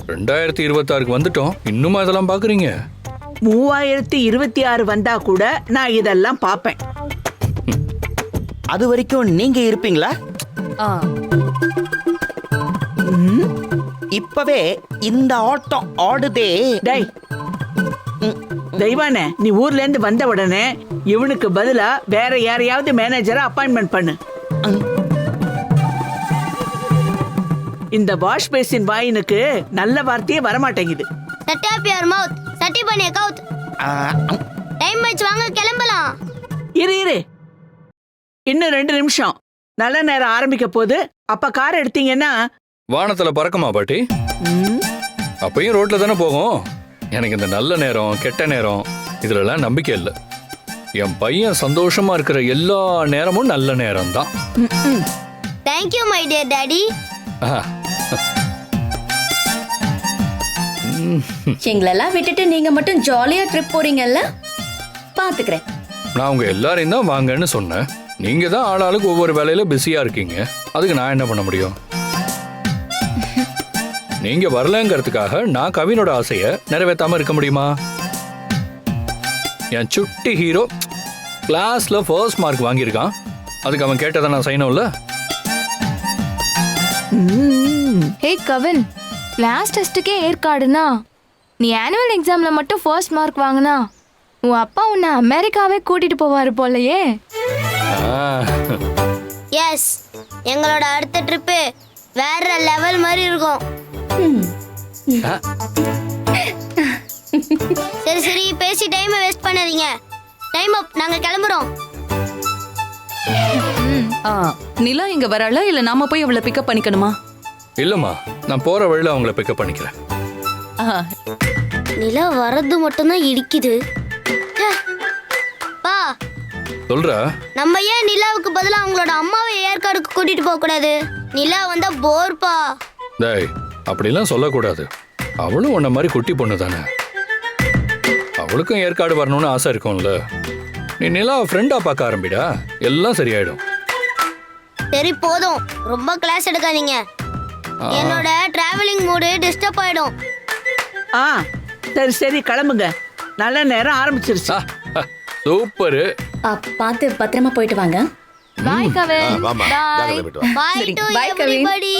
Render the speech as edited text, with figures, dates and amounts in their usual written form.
2026க்கு வந்துட்டோம், இன்னுமா இதெல்லாம் பாக்குறீங்க? 3026 வந்தா கூட நான் இதெல்லாம் பாப்பேன். அது வரைக்கும் நீங்க இருப்பீங்களா? இப்பவே இந்த ஆட்டம் ஆடுதே. டேய் தெய்வானே, நீ ஊர்ல இருந்து வந்த உடனே இவனுக்கு பதிலா வேற யாரையாவது மேனேஜரை அப்பாயின்மெண்ட் பண்ணு. இந்த வாஷ் பேசின் வாயினுக்கு நல்ல வார்த்தையே வரமாட்டேங்குது. Shut up your mouth. சட்டி பண்ணிய கவுத். டைம் ஆச்சு, வாங்க கிளம்பலாம். இரு இன்னும் 2 நிமிஷம். நல்ல நேரம் ஆரம்பிக்க போது. அப்ப கார் எடுத்தீங்கன்னா வானத்துல பறக்குமா பாட்டி? அப்பயும் ரோட்ல தானே போகும். எனக்கு இந்த நல்ல நேரம் கெட்ட நேரம் இதுலலாம் நம்பிக்கை இல்லை. என் பையன் சந்தோஷமா இருக்கிற எல்லா நேரமும் நல்ல நேரம் தான். Thank you my dear daddy. எங்களெல்லாம் விட்டுட்டு நீங்க மட்டும் ஜாலியா ட்ரிப் போறீங்கல்ல, பாத்துக்கிறேன். நான் உங்க எல்லாரையும் தான் வாங்கன்னு சொன்னேன். நீங்க தான் ஆளாளுக்கு ஒவ்வொரு வேலையில பிஸியா இருக்கீங்க. அதுக்கு நான் என்ன பண்ண முடியும்? நீங்க வரலங்கிறதுக்காக நான் கவினோட ஆசைய நிறைவேற்றாம இருக்க முடியுமா? என் சுட்டி ஹீரோ கிளாஸ்ல ஃபர்ஸ்ட் மார்க் வாங்கியிருக்கான். அதுக்கு அவன் கேட்டதை நான் செய்யணும்ல. ஹே கவின், கிளாஸ் டெஸ்ட்டுக்கே ஏற்காடுனா நீ ஆனுவல் எக்ஸாம்ல மட்டும் ஃபர்ஸ்ட் மார்க் வாங்கினா உன் அப்பா உன்னை அமெரிக்காவே கூட்டிட்டு போவாரு போலயே. எஸ், எங்களோட அடுத்த ட்ரிப்பு வேற லெவல் மாதிரி இருக்கும். சரி பேசி டைமை வேஸ்ட் பண்ணாதீங்க. டைம் அப், நாங்க கிளம்புறோம். நிலா இங்க வராளா இல்ல நாம போய் அவளை பிக்கப் பண்ணிக்கணுமா? இல்லம்மா, நான் போற வழியில அவங்கள பிக்கப் பண்ணிக்கிறேன். நிலா வரது மட்டும்தான் இடிக்குது. பா சொல்றா, நம்ம ஏன் நிலாவுக்கு பதிலா அவங்களோட அம்மாவை ஏற்காடுக்கு கூட்டிட்டு போக கூடாது? நிலா வந்தா போர்ப்பா. டேய் அப்படிலாம் சொல்லக்கூடாது. அவளும் உன்ன மாதிரி குட்டி பொண்ணு தானே. அவளுக்கும் ஏற்காடு வரணும்னு ஆசை இருக்கும்ல. நீ நிலா ஃப்ரெண்டா பார்க்க ஆரம்பிடா, எல்லாம் சரியாயிடும். சரி போதும், ரொம்ப கிளாஸ் எடுக்காதீங்க. என்னோட டிராவலிங் மூடு டிஸ்டர்ப் ஆயிடும். சரி கிளம்புங்க. நல்ல நேரம் ஆரம்பிச்சிருச்சு. சூப்பரு. பார்த்து பத்திரமா போயிட்டு வாங்க. பாய் கவின். பாய். Bye to everybody.